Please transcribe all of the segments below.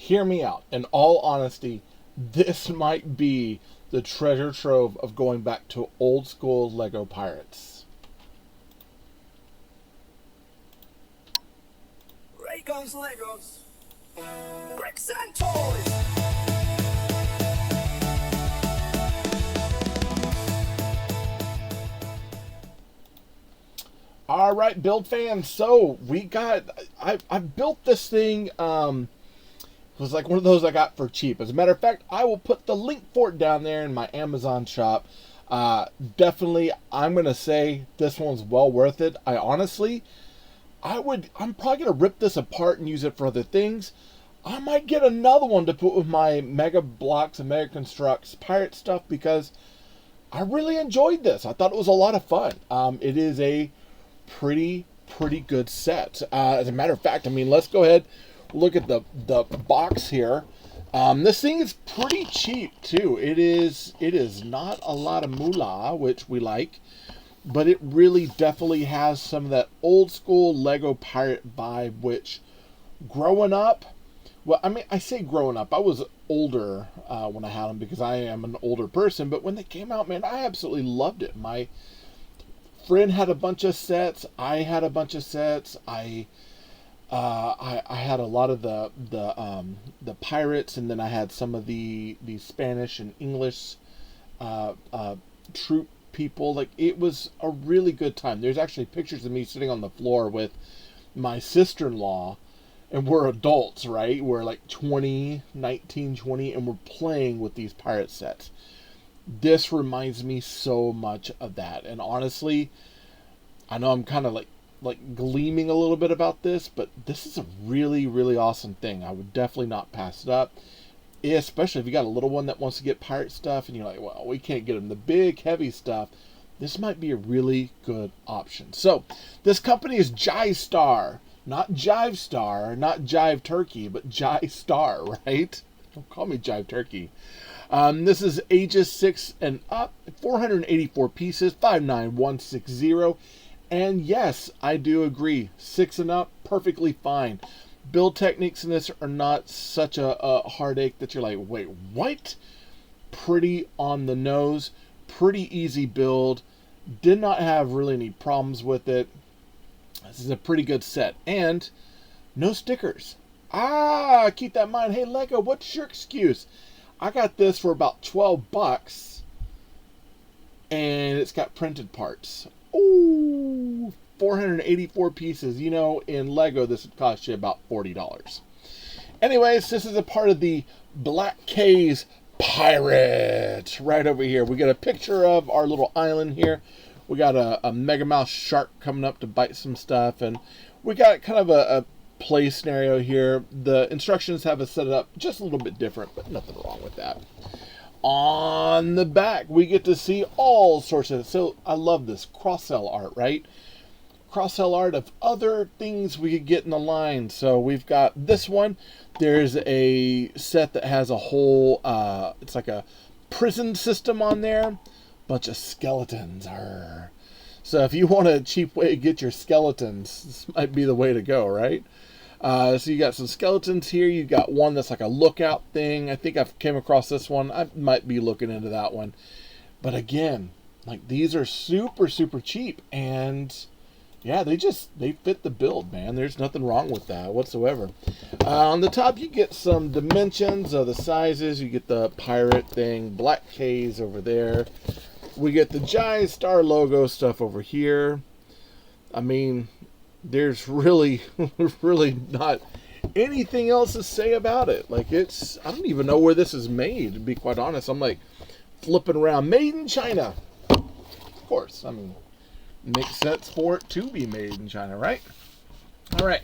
hear me out. In all honesty, this might be the treasure trove of going back to old school Lego Pirates. Raygun's Legos, bricks and toys. All right, build fans. So I built this thing. It was like one of those I got for cheap. As a matter of fact, I will put the link for it down there in my Amazon shop. Definitely, I'm gonna say this one's well worth it. I'm probably gonna rip this apart and use it for other things. I might get another one to put with my Mega Blocks and Mega Constructs pirate stuff because I really enjoyed this. I thought it was a lot of fun. It is a pretty good set. As a matter of fact, I mean, let's go ahead, look at the box here. This thing is pretty cheap too. It is not a lot of moolah, which we like, but it really definitely has some of that old school Lego pirate vibe, which growing up, well, I mean, I say growing up, I was older when I had them because I am an older person, but when they came out, man, I absolutely loved it. My friend had a bunch of sets. I had a bunch of sets. I had a lot of the pirates, and then I had some of the Spanish and English troop people. Like, it was a really good time. There's actually pictures of me sitting on the floor with my sister-in-law, and we're adults, right? We're like 19, 20, and we're playing with these pirate sets. This reminds me so much of that. And honestly, I know I'm kind of like gleaming a little bit about this, but this is a really awesome thing. I would definitely not pass it up, especially if you got a little one that wants to get pirate stuff and you're like, well, we can't get them the big heavy stuff. This might be a really good option. So this company is JIE Star, not Jive Star, not Jive Turkey, but JIE Star, right? Don't call me Jive Turkey. This is ages 6 and up, 484 pieces, 59160. And yes, I do agree, 6 and up, perfectly fine. Build techniques in this are not such a heartache that you're like, wait, what? Pretty on the nose, pretty easy build. Did not have really any problems with it. This is a pretty good set. And no stickers. Keep that in mind. Hey, Lego, what's your excuse? I got this for about 12 bucks, and it's got printed parts. Ooh, 484 pieces. You know, in Lego, this would cost you about $40. Anyways, this is a part of the Black Cays Pirate right over here. We got a picture of our little island here. We got a Mega Mouse shark coming up to bite some stuff, and we got kind of a play scenario here. The instructions have us set it up just a little bit different, but nothing wrong with that. On the back, we get to see all sorts of, so I love this cross-sell art, right? Cross-sell art of other things we could get in the line. So we've got this one. There's a set that has a whole, it's like a prison system on there. Bunch of skeletons. So if you want a cheap way to get your skeletons, this might be the way to go, right? So you got some skeletons here. You got one that's like a lookout thing. I think I've came across this one. I might be looking into that one. But again, like, these are super cheap, and yeah, they fit the build, man. There's nothing wrong with that whatsoever. On the top, you get some dimensions of the sizes. You get the pirate thing, Black Cays over there. We get the JIE Star logo stuff over here. I mean, there's really not anything else to say about it. Like, I don't even know where this is made, to be quite honest. I'm like flipping around. Made in China. Of course, I mean, makes sense for it to be made in China, right? All right,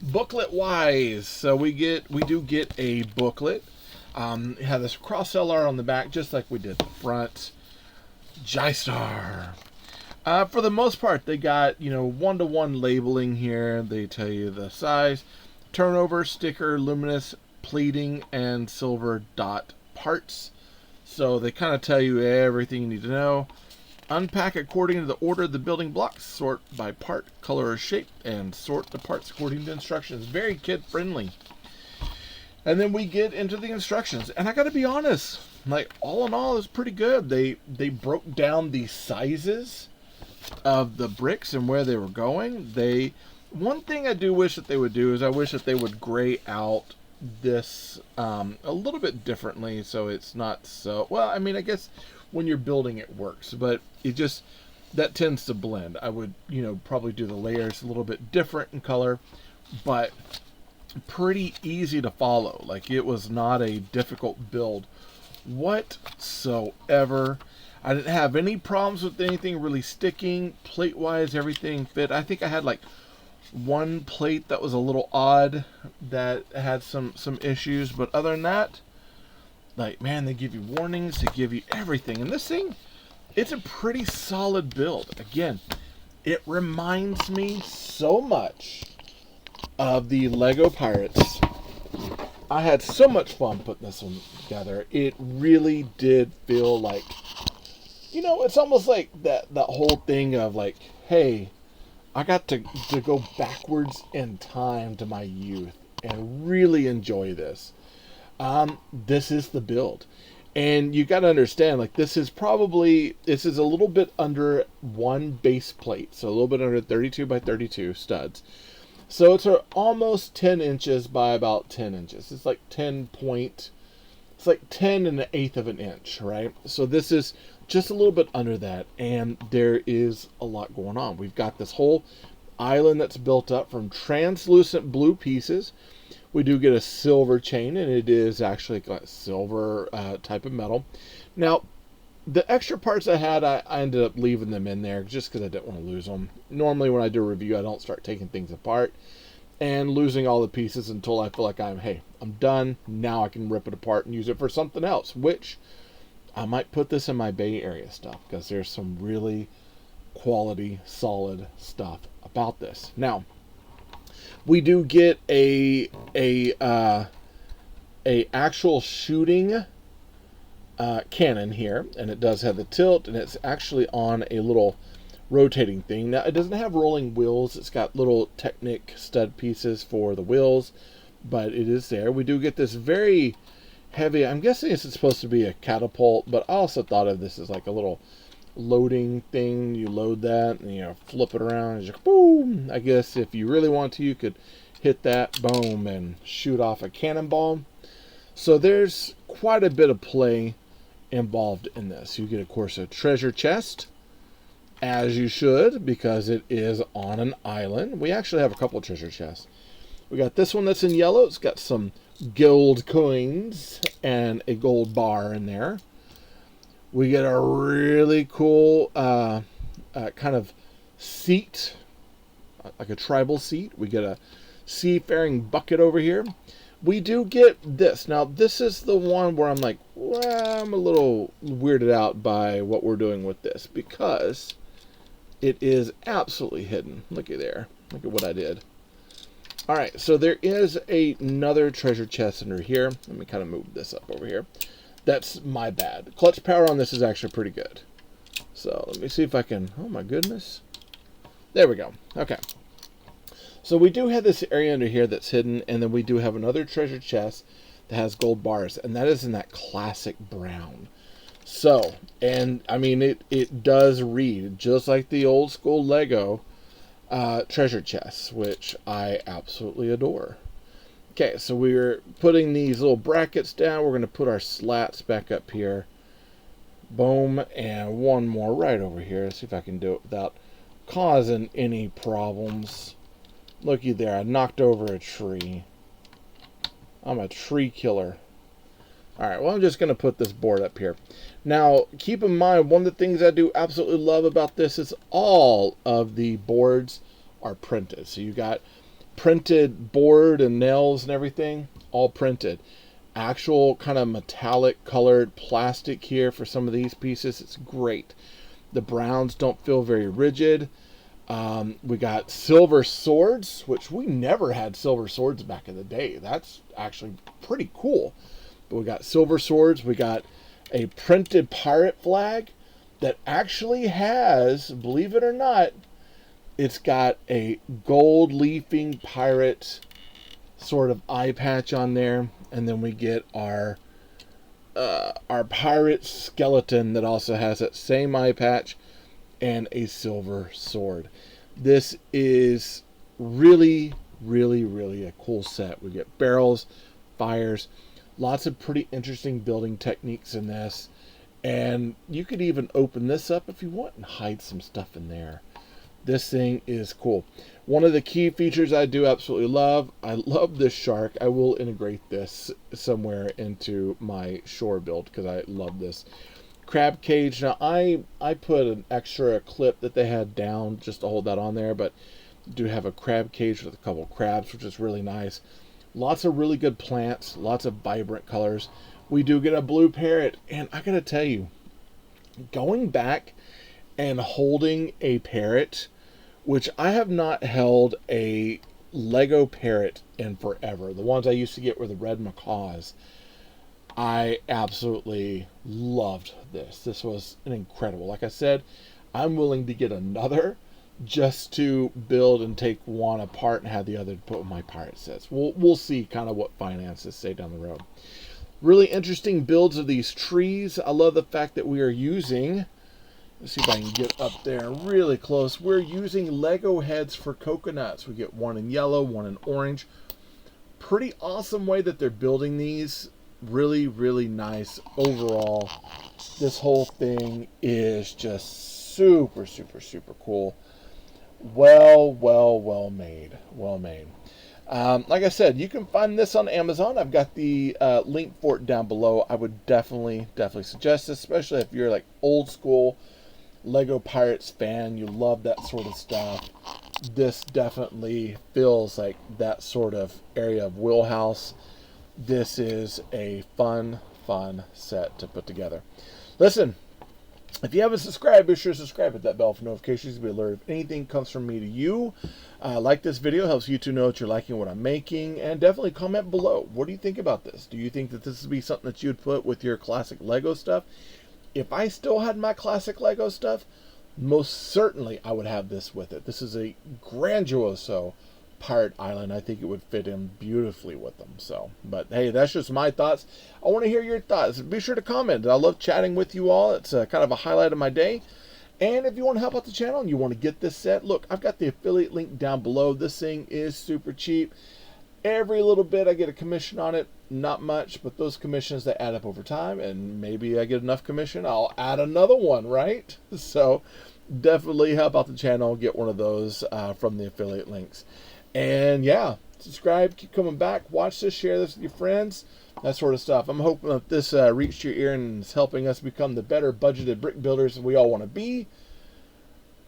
booklet wise, so we do get a booklet. It has this cross-sell art on the back, just like we did the front. JIE Star. For the most part, they got, one-to-one labeling here. They tell you the size, turnover, sticker, luminous, pleating, and silver dot parts. So they kind of tell you everything you need to know. Unpack according to the order of the building blocks. Sort by part, color, or shape, and sort the parts according to instructions. Very kid-friendly. And then we get into the instructions. And I got to be honest, like, all in all, it's pretty good. They broke down the sizes of the bricks and where they were going. One thing I do wish that they would do is I wish that they would gray out this a little bit differently, so it's not so, well, I mean, I guess when you're building it works, but it just, that tends to blend. I would, probably do the layers a little bit different in color, but pretty easy to follow. Like, it was not a difficult build whatsoever. I didn't have any problems with anything really sticking. Plate wise, everything fit. I think I had like one plate that was a little odd that had some issues, but other than that, like, man, they give you warnings, they give you everything. And this thing, it's a pretty solid build. Again, it reminds me so much of the Lego Pirates. I had so much fun putting this one together. It really did feel like, it's almost like that whole thing of like, hey, I got to go backwards in time to my youth and really enjoy this. This is the build. And you got to understand, like, this is a little bit under one base plate. So a little bit under 32 by 32 studs. So it's almost 10 inches by about 10 inches. It's like 10 and an eighth of an inch, right? So this is just a little bit under that, and there is a lot going on. We've got this whole island that's built up from translucent blue pieces. We do get a silver chain, and it is actually a silver type of metal. Now, the extra parts I had, I ended up leaving them in there just because I didn't want to lose them. Normally when I do a review, I don't start taking things apart and losing all the pieces until I feel like I'm done. Now I can rip it apart and use it for something else, which I might put this in my Bay Area stuff because there's some really quality, solid stuff about this. Now, we do get a actual shooting cannon here, and it does have the tilt, and it's actually on a little rotating thing. Now, it doesn't have rolling wheels. It's got little Technic stud pieces for the wheels, but it is there. We do get this very heavy, I'm guessing this is supposed to be a catapult, but I also thought of this as like a little loading thing. You load that and flip it around and just boom. I guess if you really want to, you could hit that, boom, and shoot off a cannonball. So there's quite a bit of play involved in this. You get, of course, a treasure chest, as you should, because it is on an island. We actually have a couple of treasure chests. We got this one that's in yellow. It's got some gold coins and a gold bar in there. We get a really cool kind of seat, like a tribal seat. We get a seafaring bucket over here. We do get this. Now, this is the one where I'm like, well, I'm a little weirded out by what we're doing with this, because it is absolutely hidden. Look at there. Look at what I did. All right, so there is another treasure chest under here. Let me kind of move this up over here. That's my bad. Clutch power on this is actually pretty good. So let me see if I can, oh my goodness. There we go. Okay. So we do have this area under here that's hidden, and then we do have another treasure chest that has gold bars, and that is in that classic brown. So, and I mean, it does read just like the old school Lego treasure chests, which I absolutely adore. Okay, so we're putting these little brackets down. We're going to put our slats back up here. Boom, and one more right over here. Let's see if I can do it without causing any problems. Looky there, I knocked over a tree. I'm a tree killer. Alright, well, I'm just going to put this board up here. Now, keep in mind, one of the things I do absolutely love about this is all of the boards are printed. So you got printed board and nails and everything, all printed. Actual kind of metallic colored plastic here for some of these pieces. It's great. The browns don't feel very rigid. We got silver swords, which we never had silver swords back in the day. That's actually pretty cool. But we got silver swords. We got a printed pirate flag that actually has, believe it or not, it's got a gold leafing pirate sort of eye patch on there. And then we get our pirate skeleton that also has that same eye patch and a silver sword. This is really, really, really a cool set. We get barrels, fires, lots of pretty interesting building techniques in this. And you could even open this up if you want and hide some stuff in there. This thing is cool. One of the key features I do absolutely love, I love this shark. I will integrate this somewhere into my shore build because I love this. Crab cage. Now I put an extra clip that they had down just to hold that on there, but do have a crab cage with a couple crabs, which is really nice. Lots of really good plants, lots of vibrant colors. We do get a blue parrot, and I gotta tell you, going back and holding a parrot, which I have not held a Lego parrot in forever. The ones I used to get were the red macaws. I absolutely loved this. This was an incredible. Like I said, I'm willing to get another just to build and take one apart and have the other to put with my pirate sets. We'll see kind of what finances say down the road. Really interesting builds of these trees. I love the fact that we are using, let's see if I can get up there really close. We're using Lego heads for coconuts. We get one in yellow, one in orange. Pretty awesome way that they're building these. Really, really nice overall. This whole thing is just super, super, super cool. Well made. Well made. Like I said, you can find this on Amazon. I've got the link for it down below. I would definitely suggest this, especially if you're like old school Lego Pirates fan. You love that sort of stuff. This definitely feels like that sort of area of wheelhouse. This is a fun set to put together. Listen, if you haven't subscribed, be sure to subscribe, hit that bell for notifications to be alerted if anything comes from me to you. Like this video, helps you to know that you're liking what I'm making, and definitely comment below. What do you think about this? Do you think that this would be something that you'd put with your classic Lego stuff? If I still had my classic Lego stuff, most certainly I would have this with it. This is a grandioso pirate island. I think it would fit in beautifully with them. So, but hey, that's just my thoughts. I want to hear your thoughts. Be sure to comment. I love chatting with you all. It's kind of a highlight of my day. And if you want to help out the channel and you want to get this set, look, I've got the affiliate link down below. This thing is super cheap. Every little bit I get a commission on it. Not much, but those commissions, they add up over time, and maybe I get enough commission, I'll add another one, right? So definitely help out the channel, get one of those from the affiliate links. And yeah, subscribe, keep coming back, watch this, share this with your friends, that sort of stuff. I'm hoping that this reached your ear and is helping us become the better budgeted brick builders we all want to be.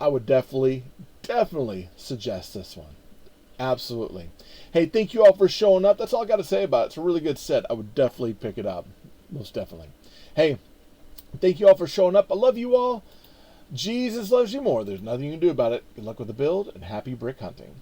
I would definitely suggest this one. Absolutely. Hey, thank you all for showing up. That's all I got to say about it. It's a really good set. I would definitely pick it up. Most definitely. Hey, thank you all for showing up. I love you all. Jesus loves you more. There's nothing you can do about it. Good luck with the build and happy brick hunting.